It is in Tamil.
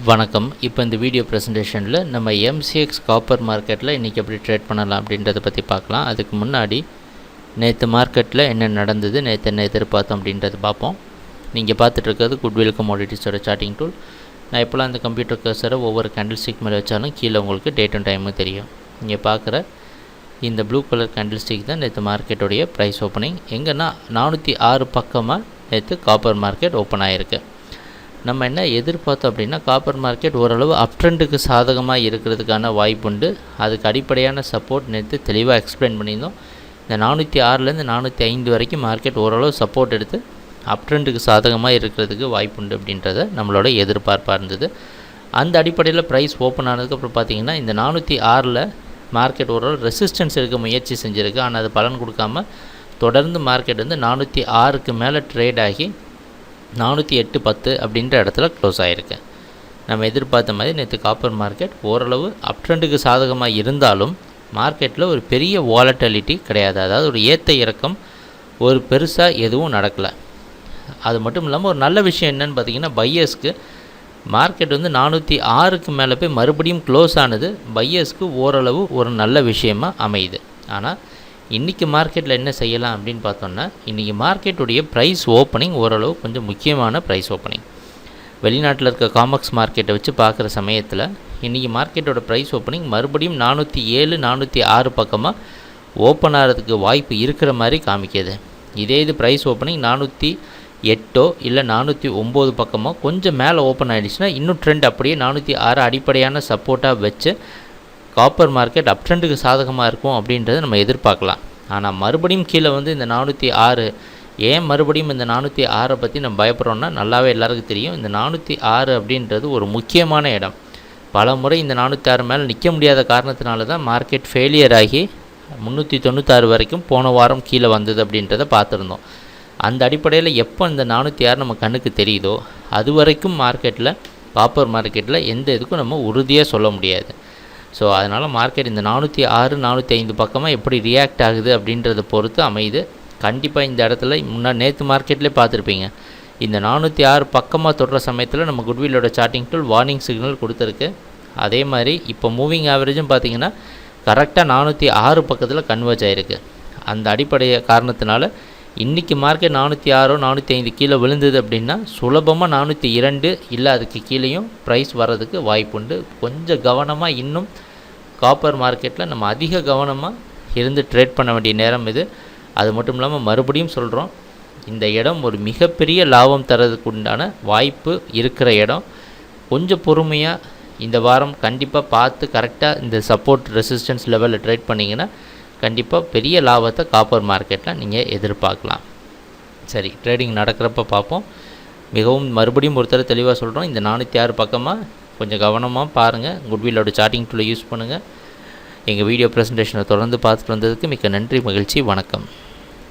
வணக்கம். இப்போ இந்த வீடியோ ப்ரெசன்டேஷனில் நம்ம எம்சிஎக்ஸ் காப்பர் மார்க்கெட்டில் இன்றைக்கி எப்படி ட்ரேட் பண்ணலாம் அப்படின்றத பற்றி பார்க்கலாம். அதுக்கு முன்னாடி நேற்று மார்க்கெட்டில் என்ன நடந்தது, நேற்று என்ன எதிர்பார்த்தோம் அப்படின்றத பார்ப்போம். நீங்கள் பார்த்துட்ருக்கிறது குட்வில் கமோடிட்டிஸோட சார்ட்டிங் டூல். நான் இப்போலாம் அந்த கம்ப்யூட்டர் கர்சரை ஒவ்வொரு கேண்டில் ஸ்டிக் மேலே வச்சாலும் கீழே உங்களுக்கு டேட் அண்ட் டைமும் தெரியும். நீங்கள் பார்க்குற இந்த ப்ளூ கலர் கேண்டில் ஸ்டிக் தான் நேற்று மார்க்கெட்டுடைய ப்ரைஸ் ஓப்பனிங். எங்கன்னா 406 பக்கமாக நேற்று காப்பர் மார்க்கெட் ஓப்பன் ஆகிருக்கு. நம்ம என்ன எதிர்பார்த்தோம் அப்படின்னா, காப்பர் மார்க்கெட் ஓரளவு அப் ட்ரெண்டுக்கு சாதகமாக இருக்கிறதுக்கான வாய்ப்புண்டு. அதுக்கு அடிப்படையான சப்போர்ட் நேற்று தெளிவாக எக்ஸ்பிளைன் பண்ணியிருந்தோம். இந்த 406லேருந்து 405 வரைக்கும் மார்க்கெட் ஓரளவு சப்போர்ட் எடுத்து அப் ட்ரெண்டுக்கு சாதகமாக இருக்கிறதுக்கு வாய்ப்புண்டு அப்படின்றத நம்மளோட எதிர்பார்ப்பாக இருந்தது. அந்த அடிப்படையில் ப்ரைஸ் ஓப்பன் ஆனதுக்கப்புறம் பார்த்திங்கன்னா, இந்த 406ல் மார்க்கெட் ஓரளவு ரெசிஸ்டன்ஸ் எடுக்க முயற்சி செஞ்சுருக்கு. ஆனால் அது பலன் கொடுக்காமல் தொடர்ந்து மார்க்கெட் வந்து 406க்கு மேலே ட்ரேட் ஆகி 408.10 அப்படின்ற இடத்துல க்ளோஸ் ஆகிருக்கு. நம்ம எதிர்பார்த்த மாதிரி நேற்று காப்பர் மார்க்கெட் ஓரளவு அப் ட்ரெண்டுக்கு சாதகமாக இருந்தாலும் மார்க்கெட்டில் ஒரு பெரிய வாலட்டிலிட்டி கிடையாது. அதாவது ஒரு ஏற்ற இறக்கம் ஒரு பெருசாக எதுவும் நடக்கலை. அது மட்டும் இல்லாமல் ஒரு நல்ல விஷயம் என்னென்னு பார்த்திங்கன்னா, பையர்ஸ்க்கு மார்க்கெட் வந்து 406க்கு மேலே போய் மறுபடியும் க்ளோஸ் ஆனது பையர்ஸ்க்கு ஓரளவு ஒரு நல்ல விஷயமாக அமையுது. ஆனால் இன்றைக்கி மார்க்கெட்டில் என்ன செய்யலாம் அப்படின்னு பார்த்தோன்னா, இன்றைக்கி மார்க்கெட்டுடைய ப்ரைஸ் ஓப்பனிங் ஓரளவு கொஞ்சம் முக்கியமான ப்ரைஸ் ஓப்பனிங். வெளிநாட்டில் இருக்க காமெக்ஸ் மார்க்கெட்டை வச்சு பார்க்குற சமயத்தில் இன்றைக்கி மார்க்கெட்டோட ப்ரைஸ் ஓப்பனிங் மறுபடியும் 407 406 பக்கமாக ஓப்பன் ஆகிறதுக்கு வாய்ப்பு இருக்கிற மாதிரி காமிக்கிது. இதே இது ப்ரைஸ் ஓப்பனிங் 408 இல்லை 409 பக்கமாக கொஞ்சம் மேலே ஓப்பன் ஆகிடுச்சுன்னா இன்னும் ட்ரெண்ட் அப்படியே 406 அடிப்படையான சப்போர்ட்டாக வச்சு காப்பர் மார்க்கெட் அப் ட்ரெண்டுக்கு சாதகமாக இருக்கும் அப்படின்றத நம்ம எதிர்பார்க்கலாம். ஆனால் மறுபடியும் கீழே வந்து இந்த 406 ஏன் மறுபடியும் இந்த 406 பற்றி நம்ம பயப்படுறோன்னா, நல்லாவே எல்லாருக்கும் தெரியும். இந்த 406 அப்படின்றது ஒரு முக்கியமான இடம். பல முறை இந்த 406 மேலே நிற்க முடியாத காரணத்தினால தான் மார்க்கெட் ஃபெயிலியர் ஆகி 396 வரைக்கும் போன வாரம் கீழே வந்தது அப்படின்றத பார்த்துருந்தோம். அந்த அடிப்படையில் எப்போ இந்த 406 நம்ம கண்ணுக்கு தெரியுதோ அது வரைக்கும் மார்க்கெட்டில் காப்பர் மார்க்கெட்டில் எந்த இதுக்கும் நம்ம உறுதியாக சொல்ல முடியாது. ஸோ அதனால் மார்க்கெட் இந்த 406 405 பக்கமாக எப்படி ரியாக்ட் ஆகுது அப்படின்றத பொறுத்து அமையுது. கண்டிப்பாக இந்த இடத்துல நேற்று மார்க்கெட்லேயே பார்த்துருப்பீங்க, இந்த 406 பக்கமாக தொடுற சமயத்தில் நம்ம குட்வில்லோட சார்ட்டிங் டூல் வார்னிங் சிக்னல் கொடுத்துருக்கு. அதே மாதிரி இப்போ மூவிங் ஆவரேஜும் பார்த்திங்கன்னா கரெக்டாக 406 பக்கத்தில் கன்வர்ஜ் ஆகிருக்கு. அந்த அடிப்படை காரணத்தினால இன்றைக்கி மார்க்கெட் 406 405 கீழே விழுந்தது அப்படின்னா சுலபமாக 402 இல்லை அதுக்கு கீழேயும் ப்ரைஸ் வர்றதுக்கு வாய்ப்புண்டு. கொஞ்சம் கவனமாக இன்னும் காப்பர் மார்க்கெட்டில் நம்ம அதிக கவனமாக இருந்து ட்ரேட் பண்ண வேண்டிய நேரம் இது. அது மட்டும் இல்லாமல் மறுபடியும் சொல்கிறோம், இந்த இடம் ஒரு மிகப்பெரிய லாபம் தரதுக்கு உண்டான வாய்ப்பு இருக்கிற இடம். கொஞ்சம் பொறுமையாக இந்த வாரம் கண்டிப்பாக பார்த்து கரெக்டாக இந்த சப்போர்ட் ரெசிஸ்டன்ஸ் லெவலில் ட்ரேட் பண்ணிங்கன்னா கண்டிப்பாக பெரிய லாபத்தை காப்பர் மார்க்கெட்டில் நீங்கள் எதிர்பார்க்கலாம். சரி, ட்ரேடிங் நடக்கிறப்ப பார்ப்போம். மிகவும் மறுபடியும் ஒருத்தர தெளிவாக சொல்கிறோம், இந்த 406 பக்கமாக கொஞ்சம் கவனமாக பாருங்கள். குட்வில்லோட சார்ட்டிங் டூலை யூஸ் பண்ணுங்கள். எங்கள் வீடியோ ப்ரெசன்டேஷனை தொடர்ந்து பார்த்துட்டு வந்ததுக்கு மிக்க நன்றி, மகிழ்ச்சி, வணக்கம்.